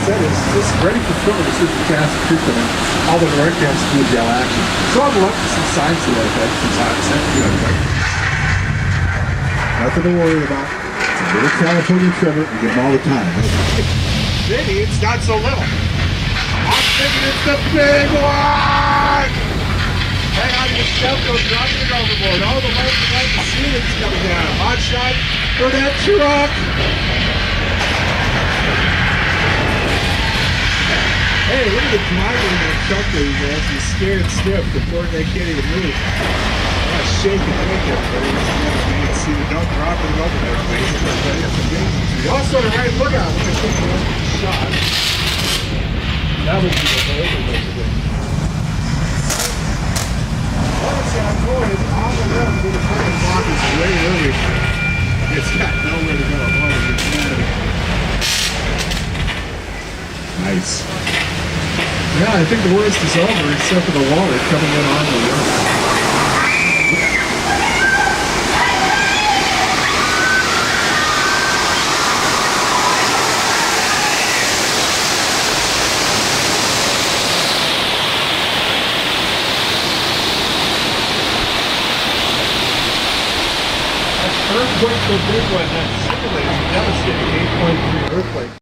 said is this is ready for filming. This is the gas treatment. All the right cams do gel action. So I've looked at some signs to that effect, some signs to that effect. Nothing to worry about. It's a little California trimmer. We get them all the time. Maybe it's not so little. I'm thinking it's the big one! Hang on to your step, go dropping it overboard. All the way to the ceiling's coming down. Hot shot for that truck! Hey, look at the driver in that truck there, man. He's scared stiff. The poor guy can't even move. I'm shaking like everybody. You can see the dump dropping it over there. You also on the right lookout. Look at the shot. That would be the whole thing. Obviously, I'm going on the left where the fucking block is way early. It's got nowhere to go. Nice. Yeah, I think the worst is over except for the water coming in on the river. Earthquake so big one that simulated devastating 8.3 earthquake.